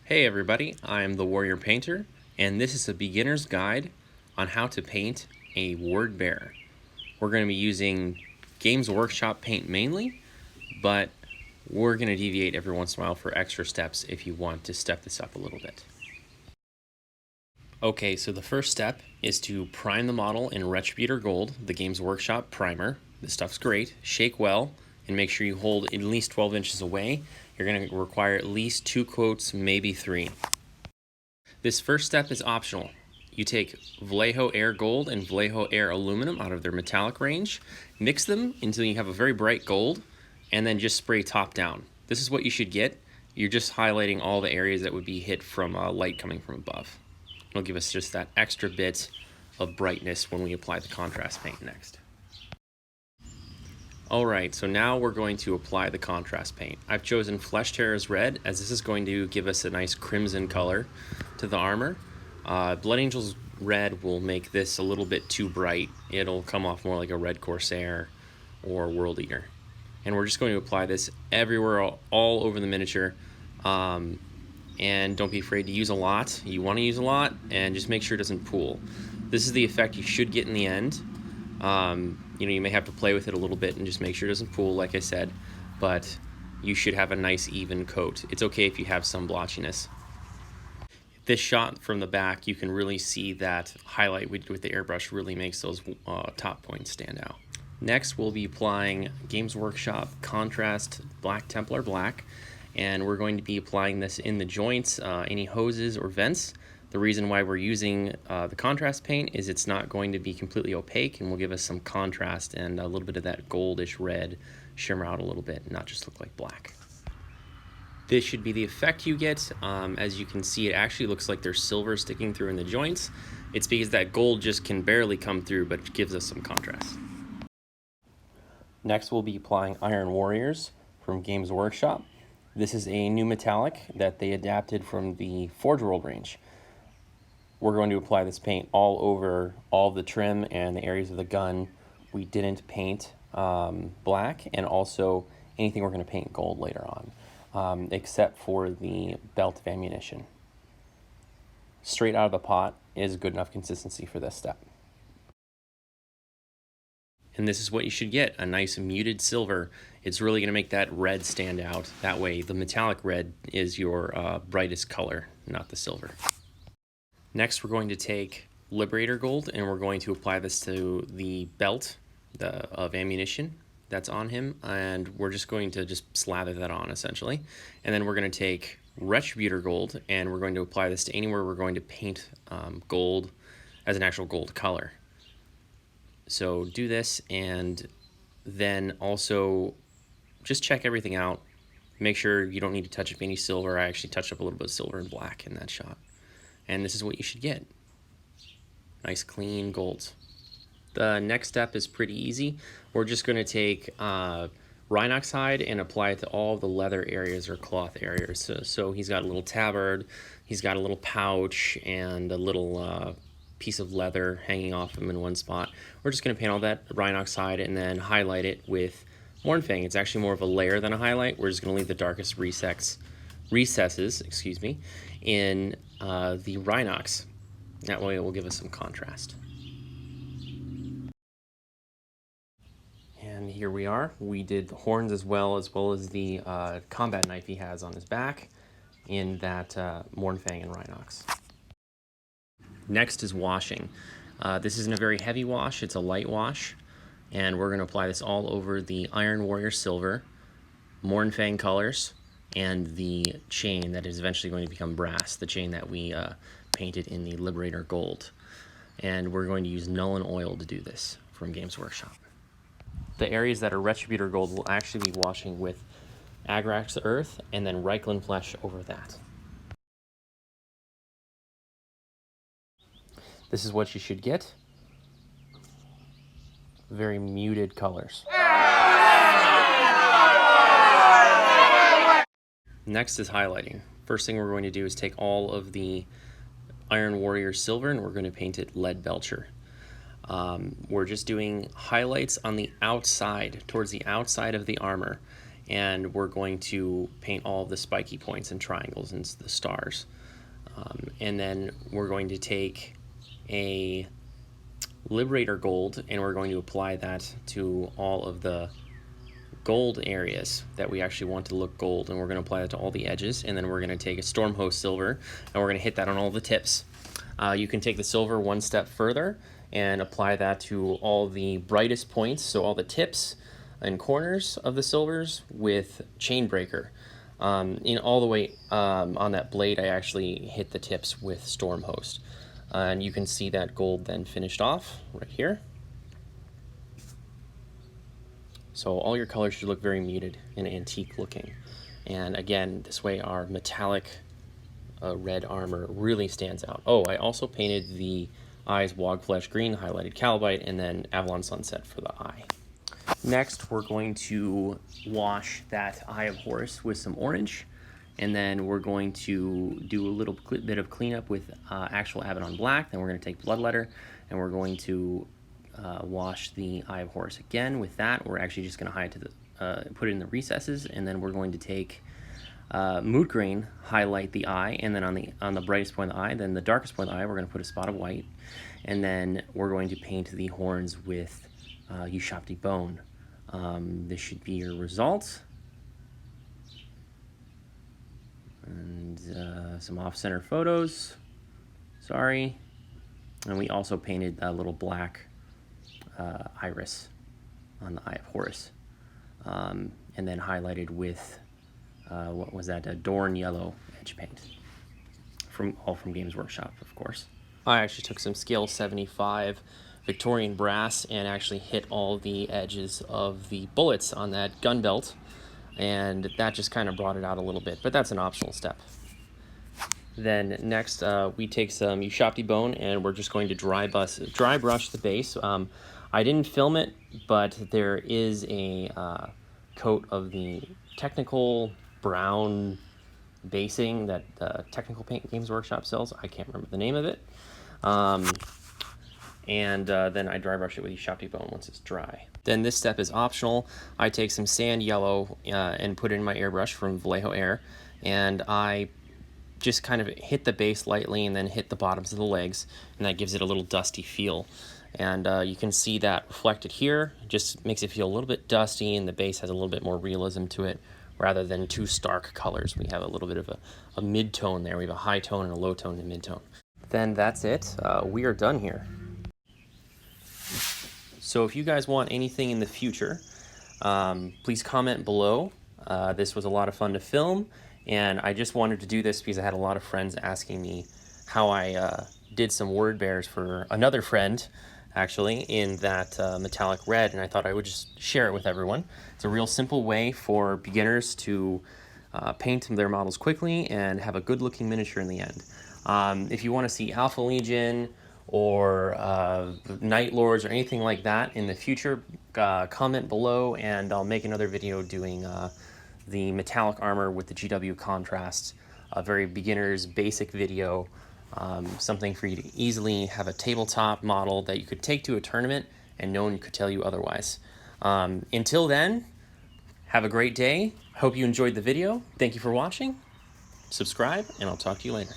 Hey everybody, I'm the Warrior Painter, and this is a beginner's guide on how to paint a word bear. We're going to be using Games Workshop paint mainly, but we're going to deviate every once in a while for extra steps if you want to step this up a little bit. Okay, so the first step is to prime the model in Retributor Gold, the Games Workshop primer. This stuff's great. Shake well and make sure you hold at least 12 inches away. You're going to require at least 2 coats, maybe 3. This first step is optional. You take Vallejo Air Gold and Vallejo Air Aluminum out of their metallic range, mix them until you have a very bright gold, and then just spray top down. This is what you should get. You're just highlighting all the areas that would be hit from light coming from above. It'll give us just that extra bit of brightness when we apply the contrast paint next. Alright, so now we're going to apply the contrast paint. I've chosen Flesh Terror's Red, as this is going to give us a nice crimson color to the armor. Blood Angel's Red will make this a little bit too bright. It'll come off more like a Red Corsair or World Eater. And we're just going to apply this everywhere, all over the miniature. And don't be afraid to use a lot. You want to use a lot, and just make sure it doesn't pool. This is the effect you should get in the end. You may have to play with it a little bit and just make sure it doesn't pool, like I said, but you should have a nice even coat. It's okay if you have some blotchiness. This shot from the back, you can really see that highlight with the airbrush really makes those top points stand out. Next, we'll be applying Games Workshop Contrast Black Templar Black, and we're going to be applying this in the joints, any hoses or vents. The reason why we're using the contrast paint is it's not going to be completely opaque and will give us some contrast and a little bit of that goldish red shimmer out a little bit and not just look like black. This should be the effect you get. As you can see, it actually looks like there's silver sticking through in the joints. It's because that gold just can barely come through, but it gives us some contrast. Next, we'll be applying Iron Warriors from Games Workshop. This is a new metallic that they adapted from the Forge World range. We're going to apply this paint all over all the trim and the areas of the gun we didn't paint black, and also anything we're going to paint gold later on, except for the belt of ammunition. Straight out of the pot is good enough consistency for this step. And this is what you should get, a nice muted silver. It's really going to make that red stand out. That way the metallic red is your brightest color, not the silver. Next, we're going to take Liberator Gold and we're going to apply this to the belt of ammunition that's on him, and we're just going to slather that on essentially. And then we're going to take Retributor Gold and we're going to apply this to anywhere we're going to paint gold as an actual gold color. So do this, and then also just check everything out. Make sure you don't need to touch up any silver. I actually touched up a little bit of silver and black in that shot. And this is what you should get. Nice clean golds. The next step is pretty easy. We're just going to take Rhinox hide and apply it to all the leather areas or cloth areas. So he's got a little tabard, he's got a little pouch, and a little piece of leather hanging off him in one spot. We're just going to paint all that Rhinox hide and then highlight it with Mournfang. It's actually more of a layer than a highlight. We're just going to leave the darkest recesses, in the Rhinox. That way it will give us some contrast. And here we are. We did the horns as well as the combat knife he has on his back in that Mournfang and Rhinox. Next is washing. This isn't a very heavy wash, it's a light wash, and we're going to apply this all over the Iron Warrior Silver, Mournfang colors, and the chain that is eventually going to become brass, the chain that we painted in the Liberator Gold. And we're going to use Nuln Oil to do this from Games Workshop. The areas that are Retributor Gold will actually be washing with Agrax Earth and then Reikland Flesh over that. This is what you should get. Very muted colors. Next is highlighting. First thing we're going to do is take all of the Iron Warrior Silver and we're going to paint it Lead Belcher. We're just doing highlights on the outside, towards the outside of the armor. and we're going to paint all of the spiky points and triangles and the stars. And then we're going to take a Liberator Gold and we're going to apply that to all of the gold areas that we actually want to look gold, and we're going to apply that to all the edges. And then we're going to take a Stormhost Silver and we're going to hit that on all the tips. You can take the silver one step further and apply that to all the brightest points, so all the tips and corners of the silvers with Chainbreaker. In all the way on that blade, I actually hit the tips with Stormhost. And you can see that gold then finished off right here. So all your colors should look very muted and antique looking. And again, this way our metallic red armor really stands out. Oh, I also painted the eyes Wogflesh green, highlighted Calibite, and then Avalon Sunset for the eye. Next, we're going to wash that Eye of Horus with some orange, and then we're going to do a little bit of cleanup with actual Abaddon Black. Then we're going to take Bloodletter, and we're going to wash the Eye of Horus again with that. We're actually just going to put it in the recesses, and then we're going to take Mood Grain, highlight the eye, and then on the brightest point of the eye, then the darkest point of the eye, we're going to put a spot of white, and then we're going to paint the horns with Ushabti Bone. This should be your result. And some off-center photos. Sorry. And we also painted a little black iris on the Eye of Horus. And then highlighted with, what was that, a Dorn Yellow edge paint. All from Games Workshop, of course. I actually took some scale 75 Victorian brass and actually hit all the edges of the bullets on that gun belt, and that just kind of brought it out a little bit, but that's an optional step. Then next we take some Ushabti Bone and we're just going to dry brush the base. I didn't film it, but there is a coat of the technical brown basing that Technical Paint Games Workshop sells. I can't remember the name of it. And then I dry brush it with Ushabti Bone once it's dry. Then this step is optional. I take some sand yellow and put it in my airbrush from Vallejo Air, and I just kind of hit the base lightly and then hit the bottoms of the legs, and that gives it a little dusty feel. And you can see that reflected here. It just makes it feel a little bit dusty, and the base has a little bit more realism to it rather than two stark colors. We have a little bit of a mid-tone there. We have a high tone and a low tone and mid-tone. Then that's it. We are done here. So if you guys want anything in the future, please comment below. This was a lot of fun to film, and I just wanted to do this because I had a lot of friends asking me how I did some word bears for another friend, actually, in that metallic red, and I thought I would just share it with everyone. It's a real simple way for beginners to paint their models quickly and have a good-looking miniature in the end. If you want to see Alpha Legion or Night Lords or anything like that in the future, comment below and I'll make another video doing the metallic armor with the GW contrast, a very beginner's basic video, something for you to easily have a tabletop model that you could take to a tournament and no one could tell you otherwise. Until then, have a great day. Hope you enjoyed the video. Thank you for watching. Subscribe and I'll talk to you later.